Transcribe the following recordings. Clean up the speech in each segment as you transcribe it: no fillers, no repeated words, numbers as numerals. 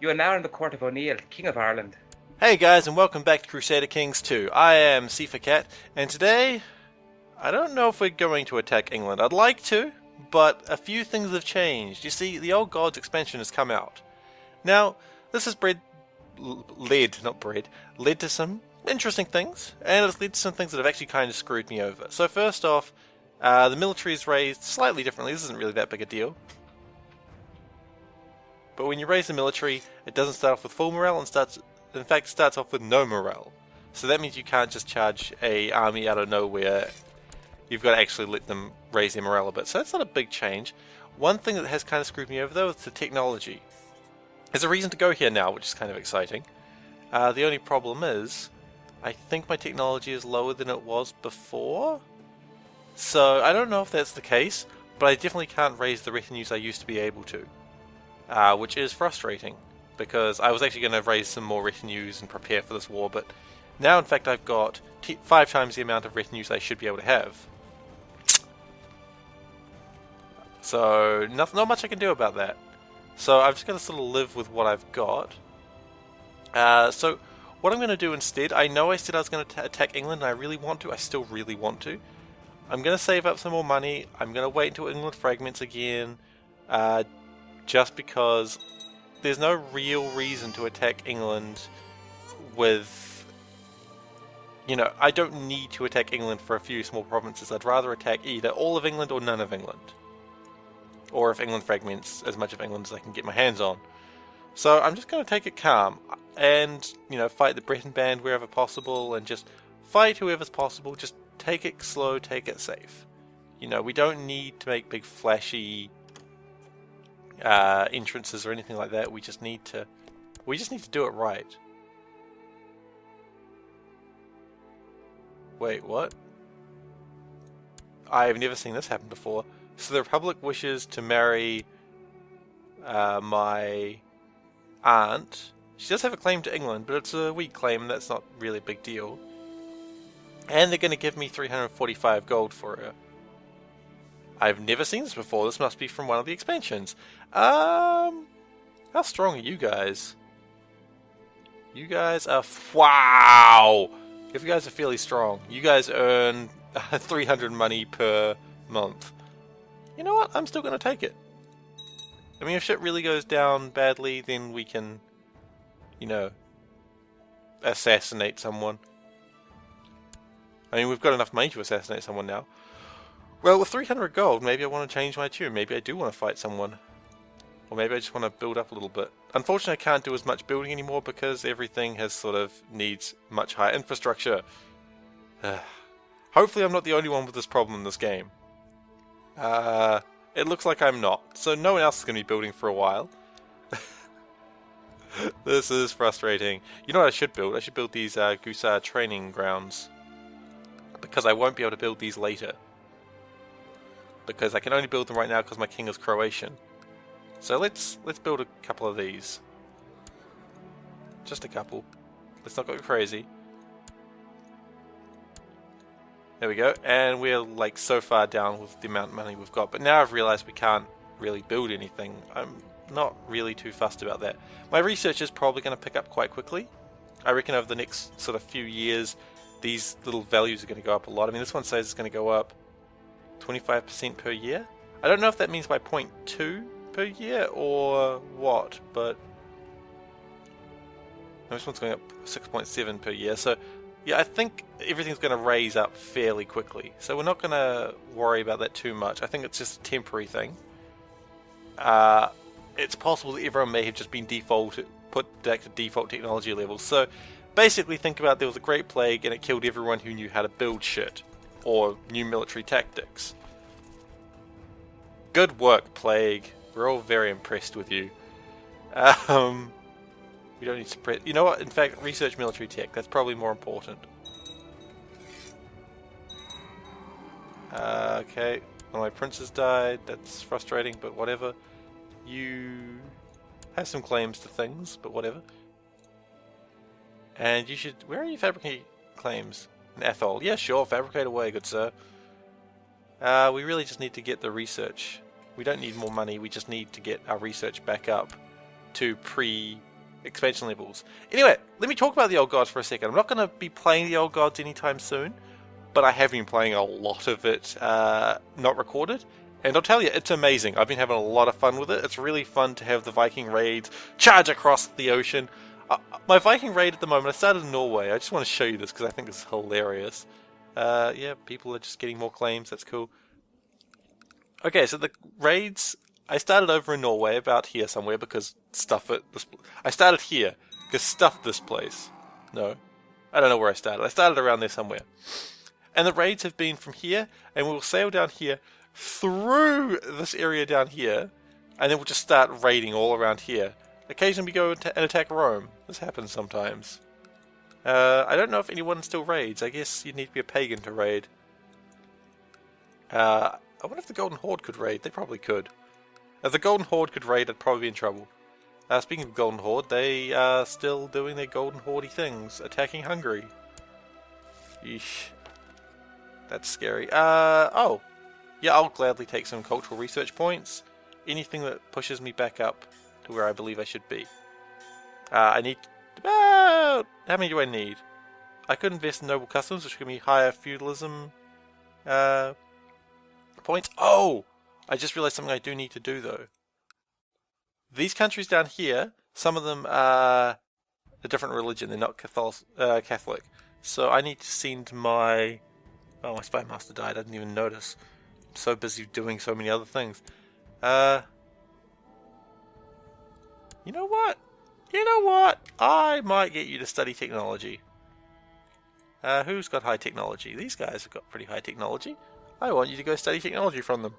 You are now in the court of O'Neill, King of Ireland. Hey guys, and welcome back to Crusader Kings 2. I am SeiferKatt, and today, I don't know if we're going to attack England. I'd like to, but a few things have changed. You see, the Old Gods expansion has come out. Now, this has led to some interesting things, and it's led to some things that have actually kind of screwed me over. So first off, the military is raised slightly differently. This isn't really that big a deal. But when you raise the military, it doesn't start off with full morale, and starts off with no morale. So that means you can't just charge a army out of nowhere. You've got to actually let them raise their morale a bit. So that's not a big change. One thing that has kind of screwed me over though is the technology. There's a reason to go here now, which is kind of exciting. The only problem is, I think my technology is lower than it was before. So I don't know if that's the case, but I definitely can't raise the retinues I used to be able to. Which is frustrating, because I was actually going to raise some more retinues and prepare for this war, but now in fact I've got 5 times the amount of retinues I should be able to have. So not much I can do about that. So I've just got to sort of live with what I've got. So what I'm going to do instead, I know I said I was going to attack England, and I really want to, I still really want to. I'm going to save up some more money, I'm going to wait until England fragments again, just because there's no real reason to attack England with... I don't need to attack England for a few small provinces. I'd rather attack either all of England or none of England. Or if England fragments, as much of England as I can get my hands on. So I'm just going to take it calm and, fight the Breton band wherever possible and just fight whoever's possible. Just take it slow, take it safe. We don't need to make big flashy entrances or anything like that. We just need to do it right. Wait, what? I've never seen this happen before. So the Republic wishes to marry my aunt. She does have a claim to England, but it's a weak claim, and that's not really a big deal. And they're going to give me 345 gold for her. I've never seen this before. This must be from one of the expansions. How strong are you guys? You guys are... Wow! If you guys are fairly strong. You guys earn 300 money per month. You know what? I'm still going to take it. I mean, if shit really goes down badly, then we can, assassinate someone. I mean, we've got enough money to assassinate someone now. Well, with 300 gold, maybe I want to change my tune. Maybe I do want to fight someone. Or maybe I just want to build up a little bit. Unfortunately, I can't do as much building anymore because everything has sort of needs much higher infrastructure. Hopefully I'm not the only one with this problem in this game. It looks like I'm not. So no one else is going to be building for a while. This is frustrating. You know what I should build? I should build these Crusader training grounds. Because I won't be able to build these later. Because I can only build them right now because my king is Croatian. So let's build a couple of these. Just a couple. Let's not go crazy. There we go. And we're like so far down with the amount of money we've got. But now I've realized we can't really build anything. I'm not really too fussed about that. My research is probably going to pick up quite quickly. I reckon over the next sort of few years, these little values are going to go up a lot. I mean, this one says it's going to go up 25% per year. I don't know if that means by 0.2 per year or what, but this one's going up 6.7 per year. So yeah, I think everything's going to raise up fairly quickly. So we're not going to worry about that too much. I think it's just a temporary thing. It's possible that everyone may have just been put back to default technology levels. So basically think about there was a great plague and it killed everyone who knew how to build shit. Or new military tactics. Good work, Plague. We're all very impressed with you. We don't need to spread... You know what? In fact, research military tech. That's probably more important. Okay. Well, my prince has died. That's frustrating, but whatever. You have some claims to things, but whatever. And you should... Where are you fabricating claims? In Athol. Yeah, sure. Fabricate away, good sir. We really just need to get the research. We don't need more money. We just need to get our research back up. to pre-expansion levels. Anyway, let me talk about the Old Gods for a second. I'm not going to be playing the Old Gods anytime soon, but I have been playing a lot of it not recorded. And I'll tell you, it's amazing. I've been having a lot of fun with it. It's really fun to have the Viking raids charge across the ocean. My Viking raid at the moment, I started in Norway. I just want to show you this because I think it's hilarious. Yeah, people are just getting more claims. That's cool. Okay, so the raids, I started over in Norway, about here somewhere, because I started here, because stuff this place. No, I don't know where I started. I started around there somewhere. And the raids have been from here, and we'll sail down here, through this area down here, and then we'll just start raiding all around here. Occasionally we go and attack Rome. This happens sometimes. I don't know if anyone still raids. I guess you need to be a pagan to raid. I wonder if the Golden Horde could raid. They probably could. If the Golden Horde could raid, I'd probably be in trouble. Speaking of Golden Horde, they are still doing their Golden Horde-y things, attacking Hungary. Yeesh. That's scary. Oh. Yeah, I'll gladly take some cultural research points. Anything that pushes me back up to where I believe I should be. I need about... How many do I need? I could invest in noble customs, which could be higher feudalism points. Oh! I just realized something I do need to do, though. These countries down here, some of them are a different religion. They're not Catholic. So I need to send my... Oh, my spy master died. I didn't even notice. I'm so busy doing so many other things. You know what? I might get you to study technology. Who's got high technology? These guys have got pretty high technology. I want you to go study technology from them.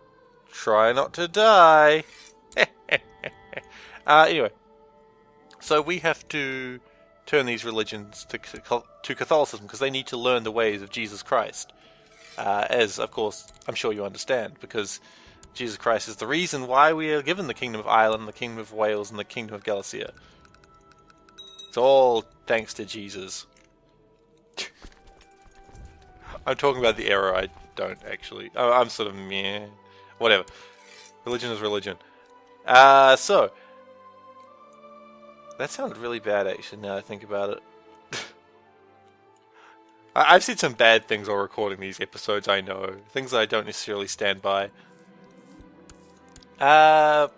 Try not to die. Anyway. So we have to turn these religions to Catholicism because they need to learn the ways of Jesus Christ. As, of course, I'm sure you understand, because Jesus Christ is the reason why we are given the Kingdom of Ireland, the Kingdom of Wales, and the Kingdom of Galicia. It's all thanks to Jesus. I'm talking about the era I don't actually... Oh, I'm sort of meh. Whatever. Religion is religion. So... That sounded really bad, actually, now I think about it. I've said some bad things while recording these episodes, I know. Things I don't necessarily stand by. The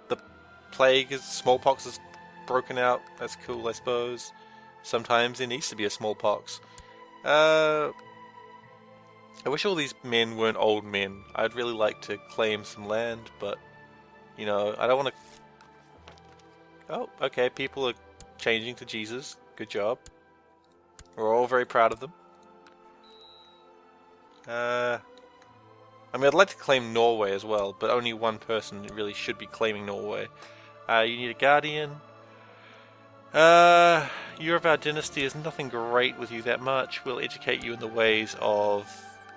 plague smallpox is broken out. That's cool, I suppose. Sometimes there needs to be a smallpox. I wish all these men weren't old men. I'd really like to claim some land, but, you know, I don't want to... Oh, okay, people are changing to Jesus. Good job. We're all very proud of them. I mean, I'd like to claim Norway as well, but only one person really should be claiming Norway. You need a guardian. Year of our dynasty is nothing great with you that much. We'll educate you in the ways of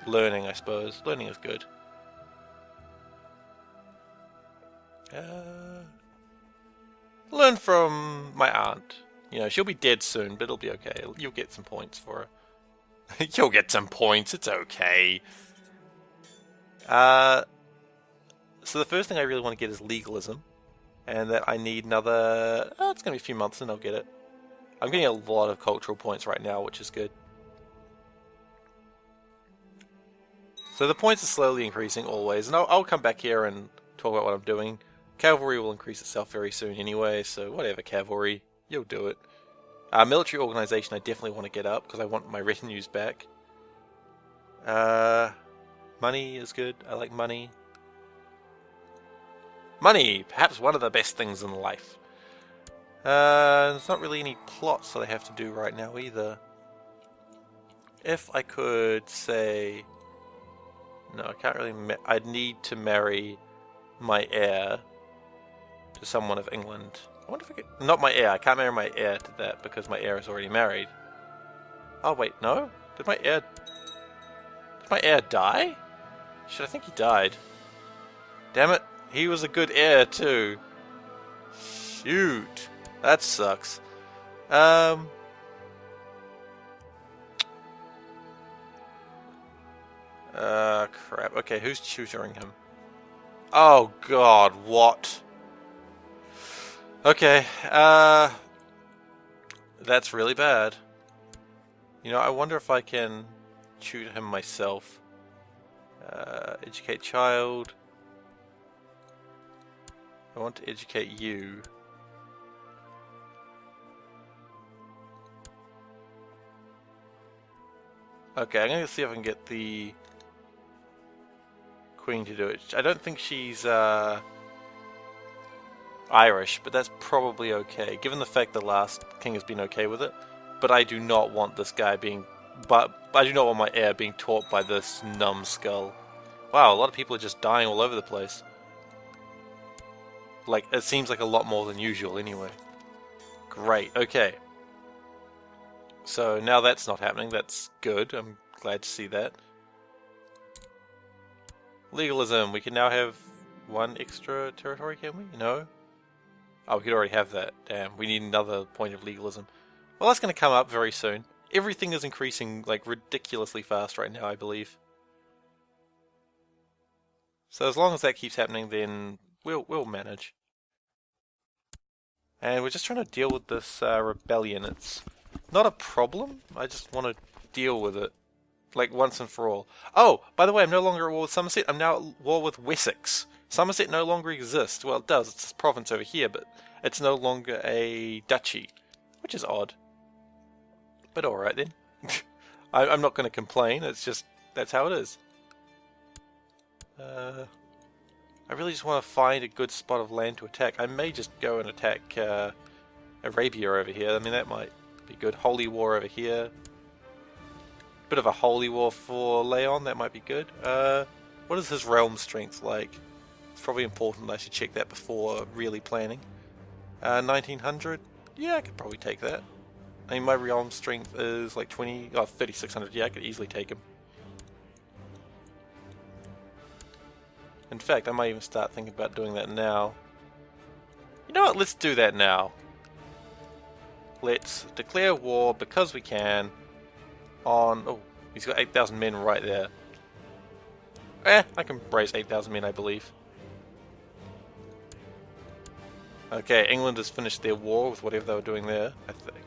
learning, I suppose. Learning is good. Learn from my aunt. You know, she'll be dead soon, but it'll be okay. You'll get some points for her. You'll get some points, it's okay. So the first thing I really want to get is legalism. And that I need another... Oh, it's going to be a few months and I'll get it. I'm getting a lot of cultural points right now, which is good. So the points are slowly increasing always. And I'll come back here and talk about what I'm doing. Cavalry will increase itself very soon anyway, so whatever, cavalry. You'll do it. Military organization I definitely want to get up because I want my retinues back. Money is good. I like money. Money! Perhaps one of the best things in life. There's not really any plots that I have to do right now either. If I could say... No, I can't really... I'd need to marry my heir to someone of England. I wonder if I could... Not my heir. I can't marry my heir to that because my heir is already married. Oh, wait. No? Did my heir die? Should I think he died? Damn it. He was a good heir, too. Shoot. That sucks. Crap. Okay, who's tutoring him? Oh, God. What? Okay, that's really bad. You know, I wonder if I can tutor him myself. Educate child. I want to educate you. Okay, I'm going to see if I can get the Queen to do it. I don't think she's Irish, but that's probably okay, given the fact the last king has been okay with it. But I do not want this guy being... But I do not want my heir being taught by this numbskull. Wow, a lot of people are just dying all over the place. Like, it seems like a lot more than usual anyway. Great, okay. So now that's not happening, that's good, I'm glad to see that. Legalism, we can now have one extra territory, can we? No? Oh, we could already have that, damn, we need another point of legalism. Well, that's going to come up very soon. Everything is increasing, like, ridiculously fast right now, I believe. So as long as that keeps happening, then we'll manage. And we're just trying to deal with this rebellion. It's not a problem, I just want to deal with it. Like, once and for all. Oh, by the way, I'm no longer at war with Somerset, I'm now at war with Wessex. Somerset no longer exists. Well, it does, it's a province over here, but it's no longer a duchy. Which is odd. But alright then. I'm not going to complain, it's just, that's how it is. I really just want to find a good spot of land to attack. I may just go and attack Arabia over here. I mean, that might be good. Holy War over here. Bit of a holy war for Leon, that might be good. What is his realm strength like? It's probably important I should check that before really planning. 1900? Yeah, I could probably take that. I mean, my realm strength is like 3600. Yeah, I could easily take him. In fact, I might even start thinking about doing that now. You know what, let's do that now. Let's declare war, because we can, on... Oh, he's got 8,000 men right there. I can raise 8,000 men, I believe. Okay, England has finished their war with whatever they were doing there, I think.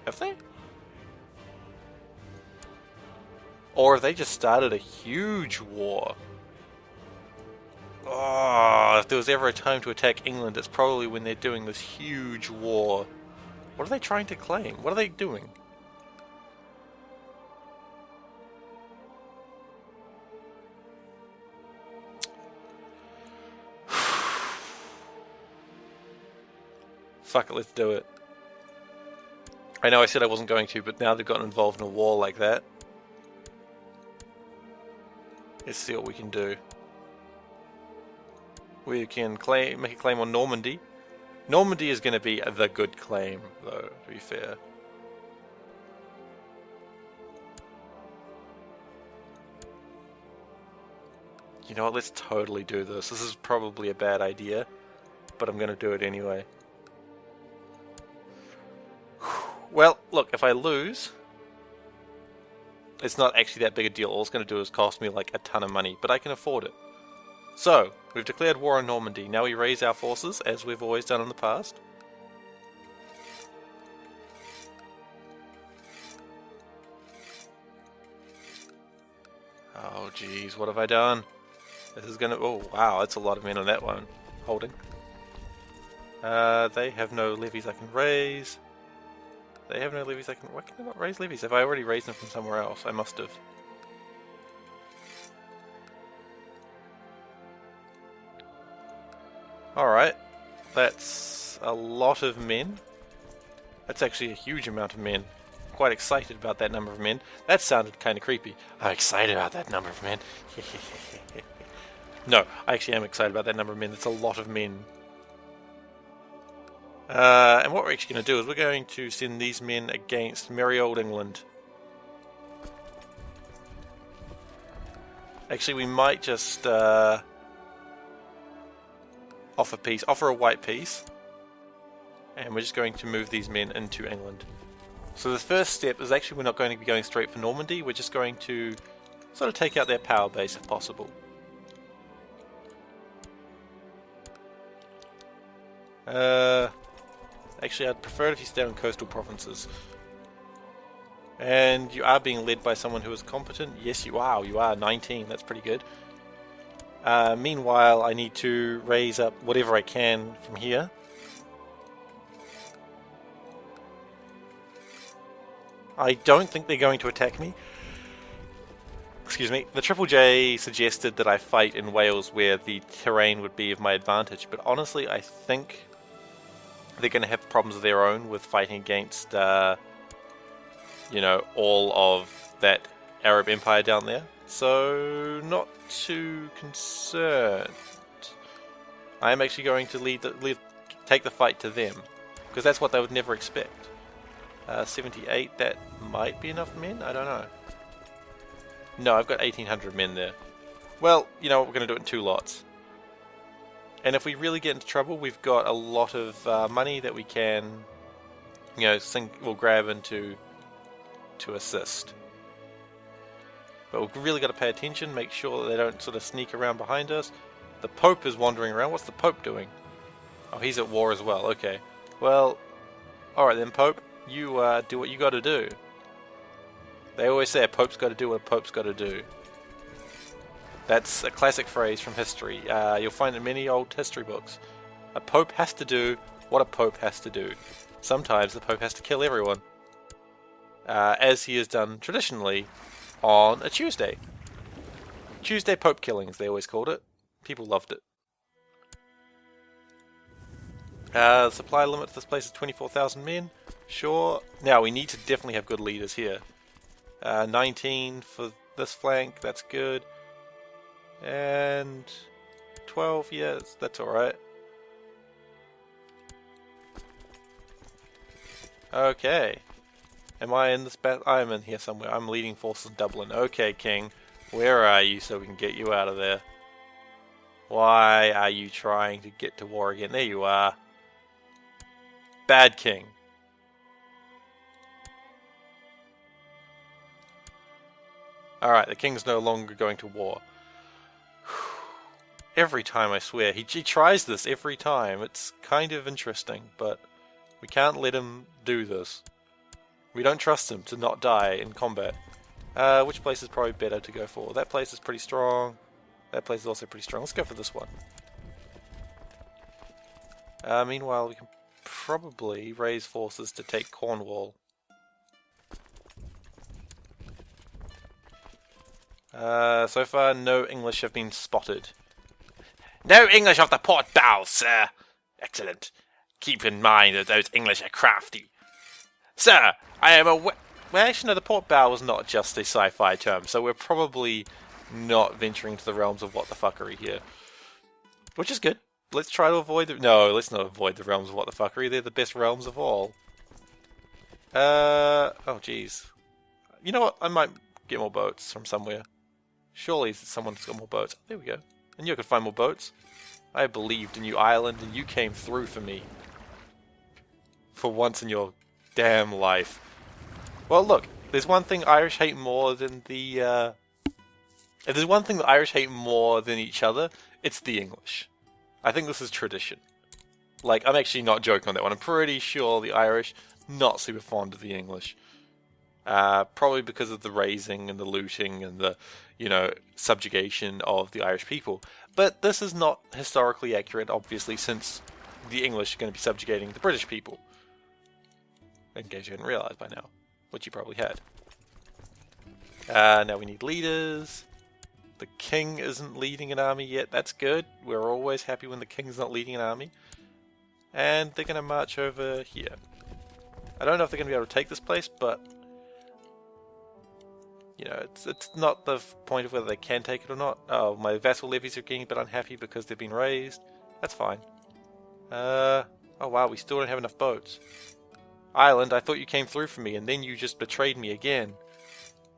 Have they? Or have they just started a huge war? Oh, if there was ever a time to attack England, it's probably when they're doing this huge war. What are they trying to claim? What are they doing? Fuck it, let's do it. I know I said I wasn't going to, but now they've gotten involved in a war like that. Let's see what we can do. We can make a claim on Normandy. Normandy is going to be the good claim, though, to be fair. You know what, let's totally do this. This is probably a bad idea, but I'm going to do it anyway. Well, look, if I lose, it's not actually that big a deal. All it's going to do is cost me like a ton of money, but I can afford it. So, we've declared war on Normandy. Now we raise our forces, as we've always done in the past. Oh jeez, what have I done? This is gonna... Oh wow, that's a lot of men on that one. Holding. They have no levies I can raise. They have no levies I can... Why can I not raise levies? Have I already raised them from somewhere else? I must have. Alright. That's a lot of men. That's actually a huge amount of men. I'm quite excited about that number of men. That sounded kind of creepy. I'm excited about that number of men. No, I actually am excited about that number of men. That's a lot of men. And what we're actually going to do is we're going to send these men against merry old England. Actually, we might just offer peace. Offer a white peace. And we're just going to move these men into England. So the first step is actually we're not going to be going straight for Normandy. We're just going to sort of take out their power base if possible. Actually, I'd prefer it if you stay on coastal provinces. And you are being led by someone who is competent. Yes, you are. You are 19. That's pretty good. Meanwhile, I need to raise up whatever I can from here. I don't think they're going to attack me. Excuse me. The Triple J suggested that I fight in Wales where the terrain would be of my advantage, but honestly, I think they're going to have problems of their own with fighting against, you know, all of that Arab Empire down there. So, not too concerned. I am actually going to take the fight to them, because that's what they would never expect. 78, that might be enough men? I don't know. No, I've got 1,800 men there. Well, you know what, we're going to do it in 2 lots. And if we really get into trouble, we've got a lot of money that we can, you know, we'll grab into to assist. But we've really got to pay attention, make sure that they don't sort of sneak around behind us. The Pope is wandering around. What's the Pope doing? Oh, he's at war as well. Okay. Well, alright then, Pope. You do what you got to do. They always say a Pope's got to do what a Pope's got to do. That's a classic phrase from history. You'll find it in many old history books. A Pope has to do what a Pope has to do. Sometimes the Pope has to kill everyone. As he has done traditionally on a Tuesday. Tuesday Pope killings, they always called it. People loved it. The supply limit to this place is 24,000 men. Sure. Now, we need to definitely have good leaders here. 19 for this flank, that's good. And 12, yes, that's alright. Okay. Am I in this battle? I am in here somewhere. I'm leading forces in Dublin. Okay, King. Where are you so we can get you out of there? Why are you trying to get to war again? There you are. Bad King. Alright, the King's no longer going to war. Every time, I swear. He tries this every time. It's kind of interesting, but we can't let him do this. We don't trust him to not die in combat. Which place is probably better to go for? That place is pretty strong. That place is also pretty strong. Let's go for this one. Meanwhile, we can probably raise forces to take Cornwall. So far, no English have been spotted. No English off the port bow, sir! Excellent. Keep in mind that those English are crafty. Sir, I am aware... Well, actually, no, the port bow was not just a sci-fi term, so we're probably not venturing to the realms of what the fuckery here. Which is good. Let's try to avoid the... No, let's not avoid the realms of what the fuckery. They're the best realms of all. Oh, jeez. You know what? I might get more boats from somewhere. Surely someone's got more boats. There we go. And you could find more boats. I believed in you, Ireland, and you came through for me. For once in your damn life. Well, look. There's one thing Irish hate more than the... If there's one thing the Irish hate more than each other, it's the English. I think this is tradition. Like, I'm actually not joking on that one. I'm pretty sure the Irish, not super fond of the English. Probably because of the raising and the looting and the, you know, subjugation of the Irish people. But this is not historically accurate, obviously, since the English are going to be subjugating the British people. In case you hadn't realised by now, which you probably had. Now we need leaders. The king isn't leading an army yet. That's good. We're always happy when the king's not leading an army. And they're going to march over here. I don't know if they're going to be able to take this place, but... You know, it's not the point of whether they can take it or not. Oh, my vassal levies are getting a bit unhappy because they've been raised. That's fine. Oh wow, we still don't have enough boats. Ireland, I thought you came through for me, and then you just betrayed me again.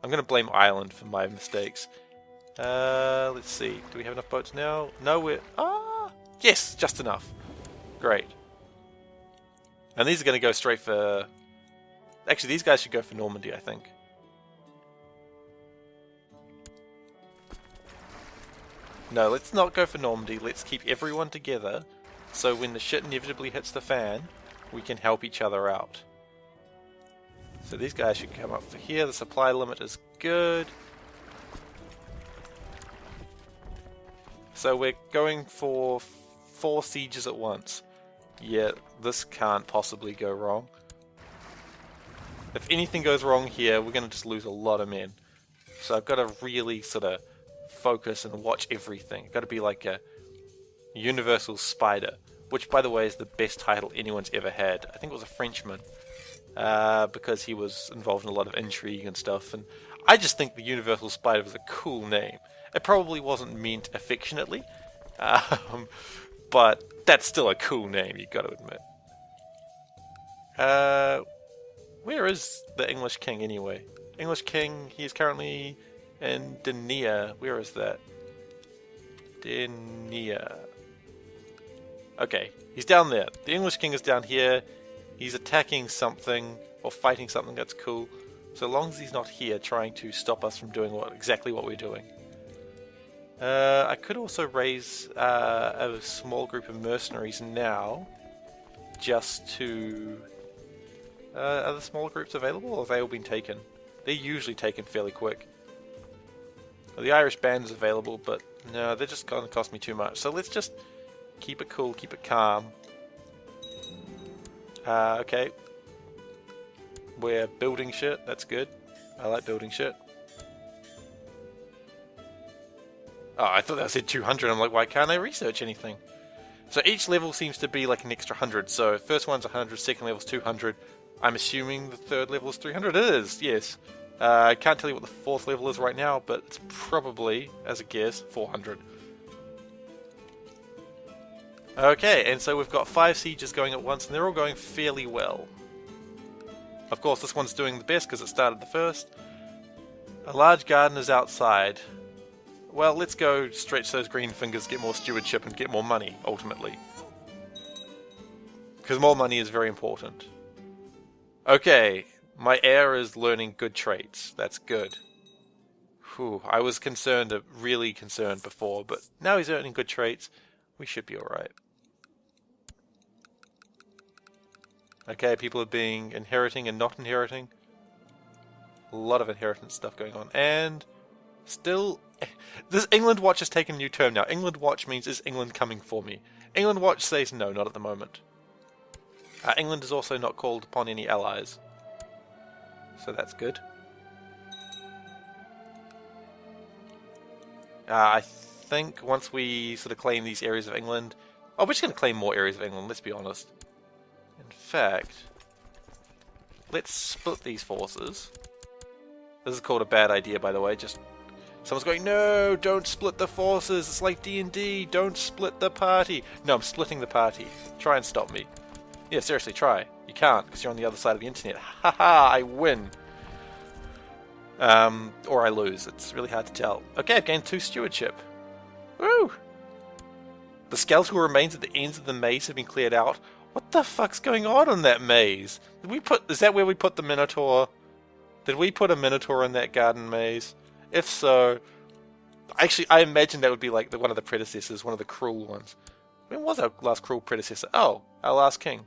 I'm going to blame Ireland for my mistakes. Let's see. Do we have enough boats now? No, we're... Ah! Yes! Just enough. Great. And these are going to go straight for... Actually, these guys should go for Normandy, I think. No, let's not go for Normandy. Let's keep everyone together. So when the shit inevitably hits the fan, we can help each other out. So these guys should come up for here. The supply limit is good. So we're going for 4 sieges at once. Yeah, this can't possibly go wrong. If anything goes wrong here, we're going to just lose a lot of men. So I've got to really sort of focus and watch everything. I've got to be like a universal spider, which by the way is the best title anyone's ever had. I think it was a Frenchman, because he was involved in a lot of intrigue and stuff, and I just think the universal spider was a cool name. It probably wasn't meant affectionately, but that's still a cool name, you got to admit. Where is the English king anyway? English king, he is currently in Denia. Where is that? Denia. Okay, he's down there. The English king is down here. He's attacking something, or fighting something that's cool. So long as he's not here trying to stop us from doing exactly what we're doing. I could also raise a small group of mercenaries now, just to... are the small groups available, or have they all been taken? They're usually taken fairly quick. Well, the Irish band is available, but no, they're just going to cost me too much. So let's just keep it cool, keep it calm. Okay. We're building shit, that's good. I like building shit. Oh, I thought that said 200. I'm like, why can't I research anything? So each level seems to be like an extra 100. So first one's 100, second level's 200. I'm assuming the third level is 300. It is, yes. I can't tell you what the fourth level is right now, but it's probably, as a guess, 400. Okay, and so we've got 5 sieges going at once, and they're all going fairly well. Of course, this one's doing the best because it started the first. A large garden is outside. Well, let's go stretch those green fingers, get more stewardship, and get more money, ultimately. Because more money is very important. Okay, my heir is learning good traits. That's good. Whew, I was concerned, really concerned before, but now he's earning good traits. We should be alright. Okay, people are inheriting and not inheriting. A lot of inheritance stuff going on. And still, this England Watch has taken a new term now. England Watch means, is England coming for me? England Watch says no, not at the moment. England is also not called upon any allies. So that's good. I think once we sort of claim these areas of England... Oh, we're just going to claim more areas of England, let's be honest. In fact, let's split these forces. This is called a bad idea, by the way. Just someone's going, no, don't split the forces. It's like D&D. Don't split the party. No, I'm splitting the party. Try and stop me. Yeah, seriously, try. You can't, because you're on the other side of the internet. Haha, I win. Or I lose. It's really hard to tell. Okay, I've gained 2 stewardship. Woo! The skeletal remains at the ends of the maze have been cleared out. What the fuck's going on in that maze? Is that where we put the Minotaur? Did we put a Minotaur in that garden maze? If so, actually, I imagine that would be like one of the predecessors, one of the cruel ones. When was our last cruel predecessor? Oh, our last king.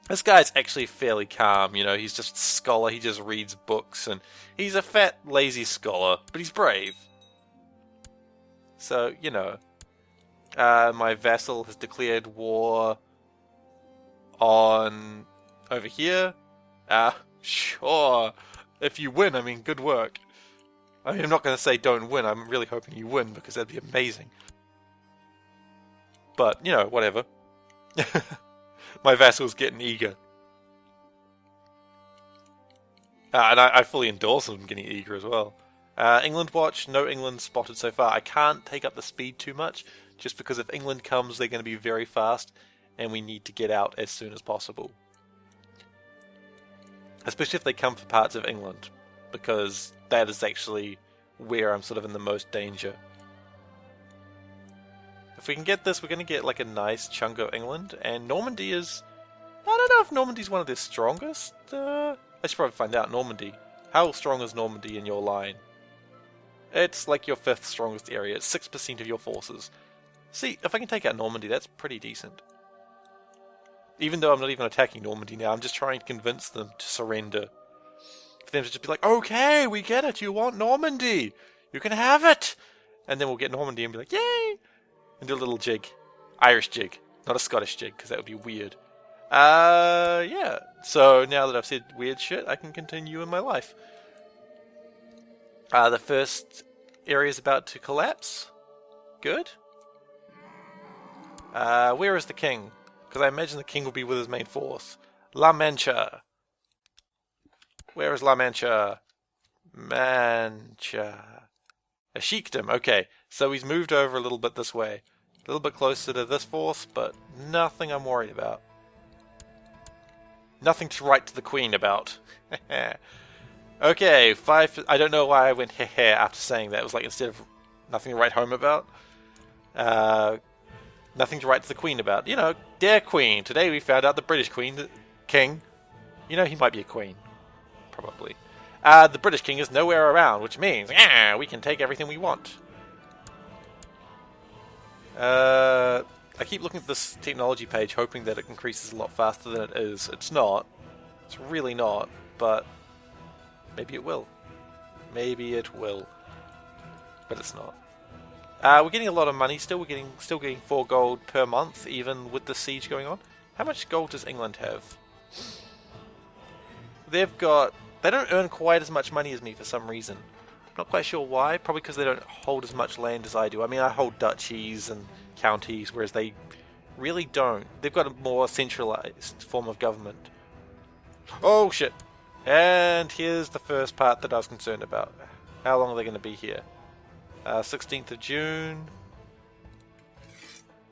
This guy's actually fairly calm, you know, he's just a scholar, he just reads books, and he's a fat, lazy scholar, but he's brave. So, you know, my vassal has declared war on over here. Sure, if you win, I mean, good work. I mean, I'm not going to say don't win, I'm really hoping you win, because that'd be amazing. But, you know, whatever. My vassal's getting eager. And I fully endorse him getting eager as well. England Watch, no England spotted so far. I can't take up the speed too much, just because if England comes, they're going to be very fast, and we need to get out as soon as possible. Especially if they come for parts of England, because that is actually where I'm sort of in the most danger. If we can get this, we're going to get like a nice chunk of England, and Normandy is... I don't know if Normandy's one of their strongest. I should probably find out. Normandy. How strong is Normandy in your line? It's like your 5th strongest area. It's 6% of your forces. See, if I can take out Normandy, that's pretty decent. Even though I'm not even attacking Normandy now, I'm just trying to convince them to surrender. For them to just be like, okay, we get it, you want Normandy! You can have it! And then we'll get Normandy and be like, yay! And do a little jig. Irish jig. Not a Scottish jig, because that would be weird. Yeah. So now that I've said weird shit, I can continue in my life. The first area is about to collapse. Good. Where is the king? Because I imagine the king will be with his main force. La Mancha. Where is La Mancha? Mancha. A sheikdom. Okay, so he's moved over a little bit this way. A little bit closer to this force, but nothing I'm worried about. Nothing to write to the queen about. Okay, 5... I don't know why I went heh after saying that. It was like instead of nothing to write home about. Nothing to write to the queen about. You know, dear queen, today we found out the British queen, the king, you know, he might be a queen. Probably. The British king is nowhere around, which means, we can take everything we want. I keep looking at this technology page, hoping that it increases a lot faster than it is. It's not. It's really not, but maybe it will. Maybe it will. But it's not. We're getting a lot of money still. We're still getting 4 gold per month, even with the siege going on. How much gold does England have? They've got... They don't earn quite as much money as me for some reason. Not quite sure why. Probably because they don't hold as much land as I do. I mean, I hold duchies and counties, whereas they really don't. They've got a more centralized form of government. Oh, shit. And here's the first part that I was concerned about. How long are they going to be here? 16th of June.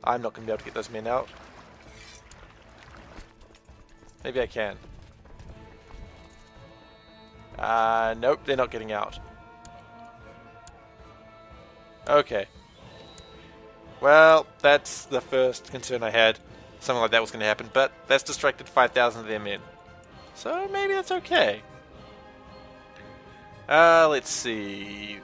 I'm not going to be able to get those men out. Maybe I can. Nope, they're not getting out. Okay. Well, that's the first concern I had. Something like that was going to happen, but that's distracted 5,000 of their men. So maybe that's okay. Let's see.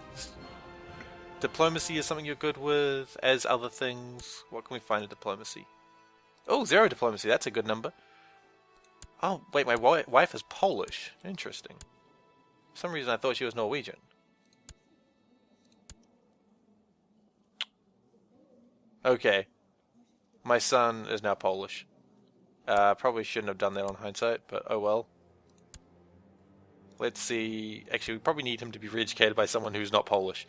Diplomacy is something you're good with, as other things. What can we find in diplomacy? Oh, 0 diplomacy, that's a good number. Oh, wait, my wife is Polish. Interesting. For some reason I thought she was Norwegian. Okay. My son is now Polish. Probably shouldn't have done that on hindsight, but oh well. Let's see. Actually, we probably need him to be re-educated by someone who's not Polish.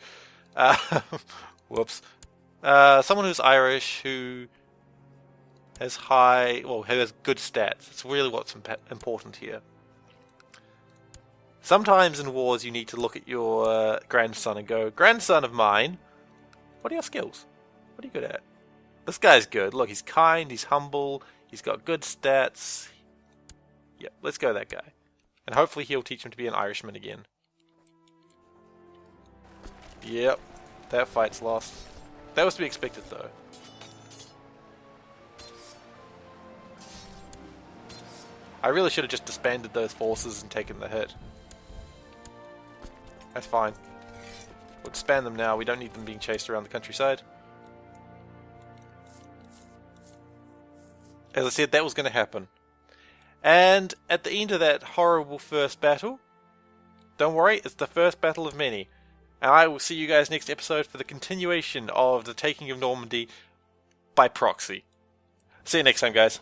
Whoops. Someone who's Irish, who has who has good stats. It's really what's important here. Sometimes in wars you need to look at your grandson and go, grandson of mine, what are your skills? What are you good at? This guy's good. Look, he's kind, he's humble, he's got good stats. Yep, let's go that guy. And hopefully he'll teach him to be an Irishman again. Yep, that fight's lost. That was to be expected though. I really should have just disbanded those forces and taken the hit. That's fine. We'll disband them now, we don't need them being chased around the countryside. As I said, that was going to happen. And at the end of that horrible first battle, don't worry, it's the first battle of many. And I will see you guys next episode for the continuation of the taking of Normandy by proxy. See you next time, guys.